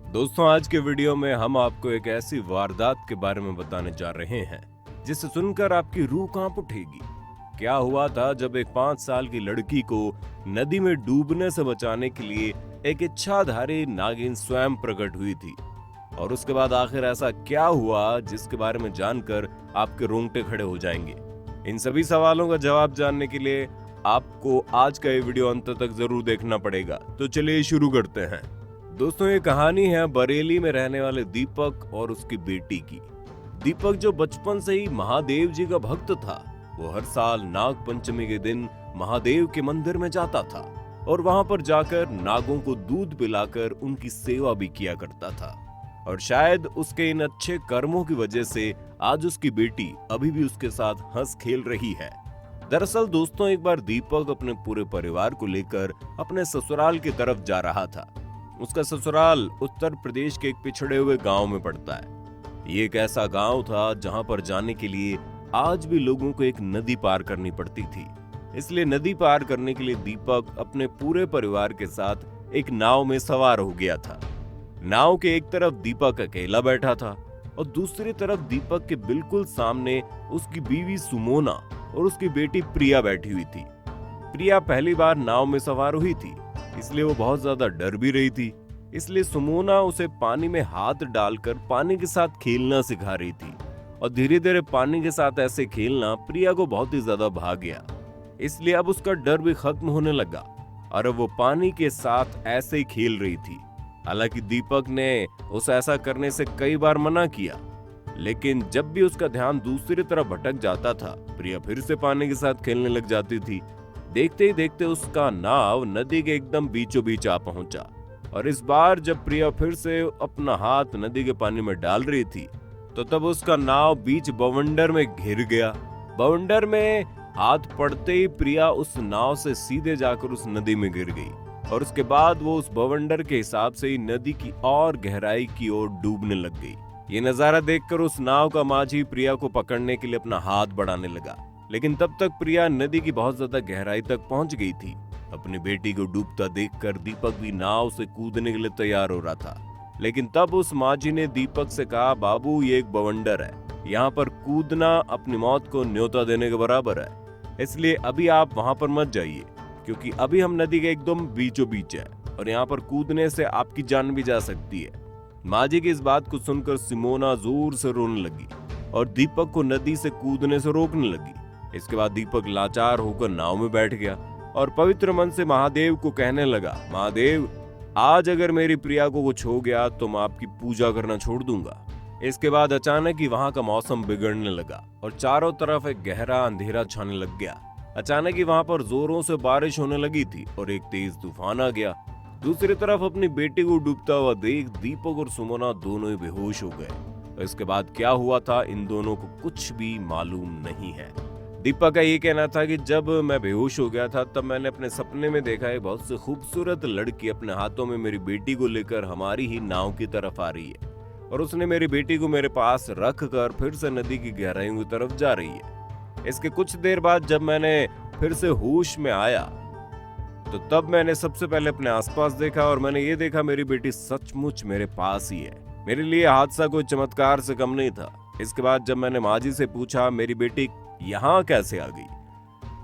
दोस्तों, आज के वीडियो में हम आपको एक ऐसी वारदात के बारे में बताने जा रहे हैं जिसे सुनकर आपकी रूह कांप उठेगी। क्या हुआ था जब एक 5 साल की लड़की को नदी में डूबने से बचाने के लिए एक इच्छाधारी नागिन स्वयं प्रकट हुई थी, और उसके बाद आखिर ऐसा क्या हुआ जिसके बारे में जानकर आपके रोंगटे खड़े हो जाएंगे। इन सभी सवालों का जवाब जानने के लिए आपको आज का ये वीडियो अंत तक जरूर देखना पड़ेगा। तो चलिए शुरू करते हैं। दोस्तों, ये कहानी है बरेली में रहने वाले दीपक और उसकी बेटी की। दीपक जो बचपन से ही महादेव जी का भक्त था, वो हर साल नाग पंचमी के दिन महादेव के मंदिर में जाता था और वहां पर जाकर नागों को दूध पिलाकर उनकी सेवा भी किया करता था। और शायद उसके इन अच्छे कर्मों की वजह से आज उसकी बेटी अभी भी उसके साथ हंस खेल रही है। दरअसल दोस्तों, एक बार दीपक अपने पूरे परिवार को लेकर अपने ससुराल की तरफ जा रहा था। उसका ससुराल उत्तर प्रदेश के एक पिछड़े हुए गांव में पड़ता है। ये एक ऐसा गांव था जहां पर जाने के लिए आज भी लोगों को एक नदी पार करनी पड़ती थी। इसलिए नदी पार करने के लिए दीपक अपने पूरे परिवार के साथ एक नाव में सवार हो गया था। नाव के एक तरफ दीपक अकेला बैठा था और दूसरी तरफ दीपक के बिल्कुल सामने उसकी बीवी सुमोना और उसकी बेटी प्रिया बैठी हुई थी। प्रिया पहली बार नाव में सवार हुई थी, इसलिए वो बहुत ज्यादा डर भी रही थी। इसलिए सुमोना उसे पानी में हाथ डालकर पानी के साथ खेलना सिखा रही थी, और धीरे धीरे पानी के साथ ऐसे खेलना प्रिया को बहुत ही ज्यादा भा गया। इसलिए अब उसका डर भी खत्म होने लगा और अब वो पानी के साथ ऐसे ही खेल रही थी। हालांकि दीपक ने उसे ऐसा करने से कई बार मना किया, लेकिन जब भी उसका ध्यान दूसरी तरफ भटक जाता था, प्रिया फिर से पानी के साथ खेलने लग जाती थी। देखते ही देखते उसका नाव नदी के एकदम बीचों बीच आ पहुंचा, और इस बार जब प्रिया फिर से अपना हाथ नदी के पानी में डाल रही थी, तो तब उसका नाव बीच बवंडर में घिर गया। बवंडर में हाथ पड़ते ही प्रिया उस नाव से सीधे जाकर उस नदी में गिर गई, और उसके बाद वो उस बवंडर के हिसाब से ही नदी की और गहराई की ओर डूबने लग गई। ये नजारा देखकर उस नाव का माझी प्रिया को पकड़ने के लिए अपना हाथ बढ़ाने लगा, लेकिन तब तक प्रिया नदी की बहुत ज्यादा गहराई तक पहुंच गई थी। अपनी बेटी को डूबता देखकर दीपक भी नाव से कूदने के लिए तैयार हो रहा था, लेकिन तब उस माझी ने दीपक से कहा, बाबू, ये एक बवंडर है, यहाँ पर कूदना अपनी मौत को न्योता देने के बराबर है, इसलिए अभी आप वहां पर मत जाइए, क्योंकि अभी हम नदी के एकदम बीचों बीच है और यहाँ पर कूदने से आपकी जान भी जा सकती है। माझी की इस बात को सुनकर सिमोना जोर से रोने लगी और दीपक को नदी से कूदने से रोकने लगी। इसके बाद दीपक लाचार होकर नाव में बैठ गया और पवित्र मन से महादेव को कहने लगा, महादेव, आज अगर मेरी प्रिया को कुछ हो गया तो मैं आपकी पूजा करना छोड़ दूंगा। इसके बाद अचानक ही वहां का मौसम बिगड़ने लगा और चारों तरफ एक गहरा अंधेरा छाने लग गया। अचानक ही वहां पर जोरों से बारिश होने लगी थी और एक तेज तूफान आ गया। दूसरी तरफ अपनी बेटी को डूबता हुआ देख दीपक और सुमोना दोनों ही बेहोश हो गए। इसके बाद क्या हुआ था, इन दोनों को कुछ भी मालूम नहीं है। दीपक का ये कहना था कि जब मैं बेहोश हो गया था, तब मैंने अपने सपने में देखा है बहुत सी खूबसूरत लड़की अपने हाथों में मेरी बेटी को लेकर हमारी ही नाव की तरफ आ रही है, और उसने मेरी बेटी को मेरे पास रख कर फिर से नदी की गहराइयों की तरफ जा रही है। इसके कुछ देर बाद जब मैंने फिर से होश में आया, तो तब मैंने सबसे पहले अपने आसपास देखा और मैंने ये देखा मेरी बेटी सचमुच मेरे पास ही है। मेरे लिए हादसा कोई चमत्कार से कम नहीं था। इसके बाद जब मैंने माझी से पूछा मेरी बेटी यहाँ कैसे आ गई,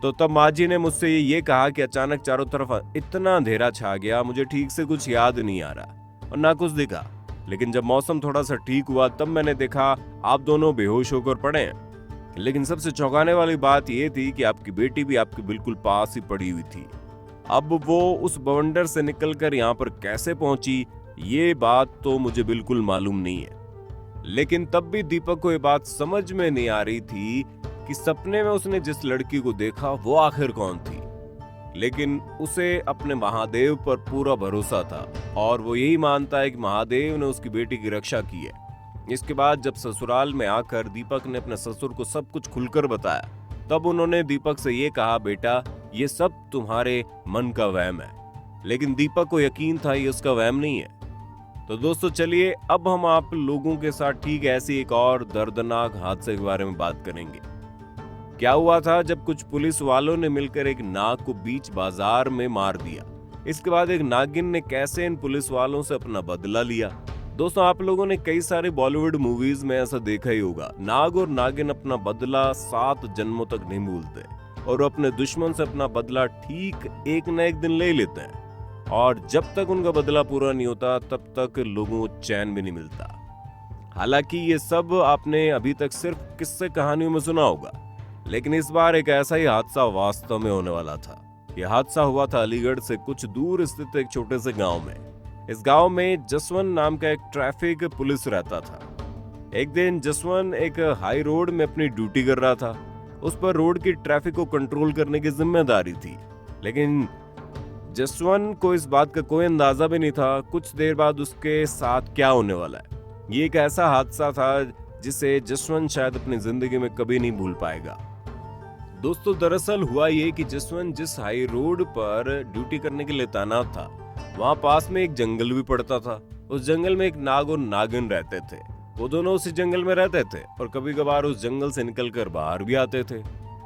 तो तब माझी ने मुझसे ये कहा कि अचानक चारों तरफ इतना अंधेरा छा गया, मुझे ठीक से कुछ याद नहीं आ रहा और ना कुछ दिखा। लेकिन जब मौसम थोड़ा सा ठीक हुआ, तब मैंने देखा आप दोनों बेहोश होकर पड़े हैं। लेकिन सबसे चौंकाने वाली बात यह थी कि आपकी बेटी भी आपके बिल्कुल पास ही पड़ी हुई थी। अब वो उस बवंडर से निकलकर यहाँ पर कैसे पहुंची, ये बात तो मुझे बिल्कुल मालूम नहीं है। लेकिन तब भी दीपक को ये बात समझ में नहीं आ रही थी कि सपने में उसने जिस लड़की को देखा वो आखिर कौन थी। लेकिन उसे अपने महादेव पर पूरा भरोसा था और वो यही मानता है कि महादेव ने उसकी बेटी की रक्षा की है। इसके बाद जब ससुराल में आकर दीपक ने अपने ससुर को सब कुछ खुलकर बताया, तब उन्होंने दीपक से ये कहा, बेटा, ये सब तुम्हारे मन का वहम है। लेकिन दीपक को यकीन था ये उसका वहम नहीं है। तो दोस्तों, चलिए अब हम आप लोगों के साथ ठीक ऐसी एक और दर्दनाक हादसे के बारे में बात करेंगे। क्या हुआ था जब कुछ पुलिस वालों ने मिलकर एक नाग को बीच बाजार में मार दिया। इसके बाद एक नागिन ने कैसे इन पुलिस वालों से अपना बदला लिया, दोस्तों, आप लोगों ने कई सारे बॉलीवुड मूवीज में ऐसा देखा ही होगा। नाग और नागिन अपना बदला 7 जन्मों तक नहीं भूलते और अपने दुश्मन से अपना बदला ठीक एक न एक दिन ले लेते हैं, और जब तक उनका बदला पूरा नहीं होता तब तक लोगों को चैन भी नहीं मिलता। हालांकि ये सब आपने अभी तक सिर्फ किस्से कहानियों में सुना होगा, लेकिन इस बार एक ऐसा ही हादसा वास्तव में होने वाला था। यह हादसा हुआ था अलीगढ़ से कुछ दूर स्थित एक छोटे से गांव में। इस गांव में जसवंत नाम का एक ट्रैफिक पुलिस रहता था। एक दिन जसवंत एक हाई रोड में अपनी ड्यूटी कर रहा था। उस पर रोड की ट्रैफिक को कंट्रोल करने की जिम्मेदारी थी, लेकिन जसवंत को इस बात का कोई अंदाजा भी नहीं था कुछ देर बाद उसके साथ क्या होने वाला है। ये एक ऐसा हादसा था जिसे जसवंत शायद अपनी जिंदगी में कभी नहीं भूल पाएगा। दोस्तों, दरअसल हुआ ये कि जसवंत जिस हाई रोड पर ड्यूटी करने के लिए तैनात था, वहाँ पास में एक जंगल भी पड़ता था। उस जंगल में एक नाग और नागिन रहते थे। वो दोनों उसी जंगल में रहते थे और कभी कभार उस जंगल से निकलकर बाहर भी आते थे।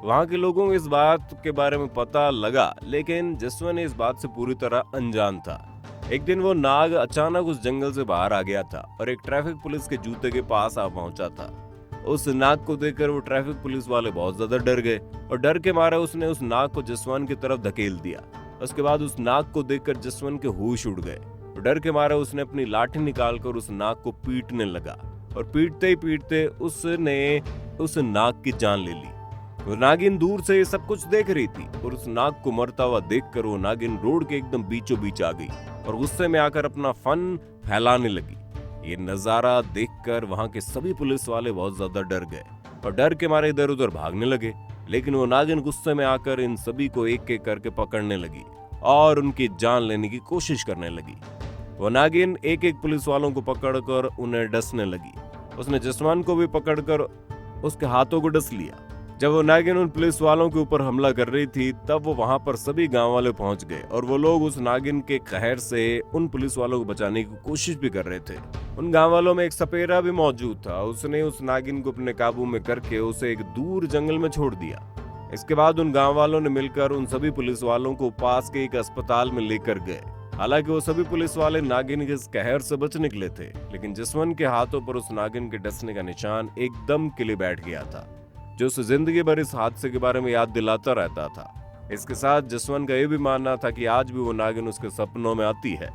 वहाँ के लोगों को इस बात के बारे में पता लगा, लेकिन जसवंत इस बात से पूरी तरह अनजान था। एक दिन वो नाग अचानक उस जंगल से बाहर आ गया था और एक ट्रैफिक पुलिस के जूते के पास आ पहुंचा था। उस नाग को देखकर वो ट्रैफिक पुलिस वाले बहुत ज्यादा डर गए और डर के मारे उसने उस नाग को जसवंत की तरफ धकेल दिया। उसके बाद उस नाग को देखकर जसवंत के होश उड़ गए। डर के मारे उसने अपनी लाठी निकालकर उस नाग को पीटने लगा और पीटते ही पीटते उसने उस नाग की जान ले ली। वो नागिन दूर से ये सब कुछ देख रही थी और उस नाग को मरता हुआ देखकर वो नागिन रोड के एकदम बीचों बीच आ गई और गुस्से में आकर अपना फन फैलाने लगी। ये नजारा देखकर वहां के सभी पुलिस वाले बहुत ज्यादा डर गए और डर के मारे इधर उधर भागने लगे, लेकिन वो नागिन गुस्से में आकर इन सभी को एक एक करके पकड़ने लगी और उनकी जान लेने की कोशिश करने लगी। वो नागिन एक एक पुलिस वालों को पकड़कर उन्हें डसने लगी। उसने जसवंत को भी पकड़कर उसके हाथों को डस लिया। जब वो नागिन उन पुलिस वालों के ऊपर हमला कर रही थी, तब वो वहां पर सभी गांव वाले पहुंच गए और वो लोग उस नागिन के कहर से उन पुलिस वालों को बचाने की कोशिश भी कर रहे थे। उन गांव वालों में एक सपेरा भी मौजूद था। उसने उस नागिन को अपने काबू में करके उसे एक दूर जंगल में छोड़ दिया। इसके बाद उन गांव वालों ने मिलकर उन सभी पुलिस वालों को पास के एक अस्पताल में लेकर गए। हालांकि वो सभी पुलिस वाले नागिन के इस कहर से बच निकले थे, लेकिन जसवंत के हाथों पर उस नागिन के डसने का निशान एकदम किले बैठ गया था, जो उसे जिंदगी भर इस हादसे के बारे में याद दिलाता रहता था। इसके साथ जसवंत का यह भी मानना था कि आज भी वो नागिन उसके सपनों में आती है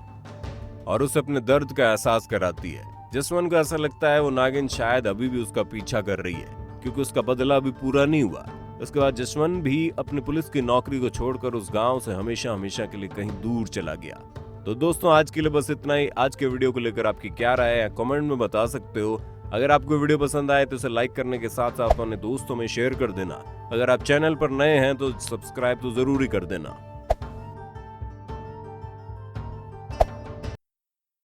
और उसे अपने दर्द का एहसास कराती है। जसवंत को ऐसा लगता है वो नागिन शायद अभी भी उसका पीछा कर रही है, क्योंकि उसका बदला अभी पूरा नहीं हुआ। उसके बाद जसवंत भी अपनी पुलिस की नौकरी को छोड़कर उस गांव से हमेशा हमेशा के लिए कहीं दूर चला गया। तो दोस्तों, आज के लिए बस इतना ही। आज के वीडियो को लेकर आपकी क्या राय है कमेंट में बता सकते हो। अगर आपको वीडियो पसंद आए तो इसे लाइक करने के साथ साथ अपने दोस्तों में शेयर कर देना। अगर आप चैनल पर नए हैं तो सब्सक्राइब तो जरूर ही कर देना।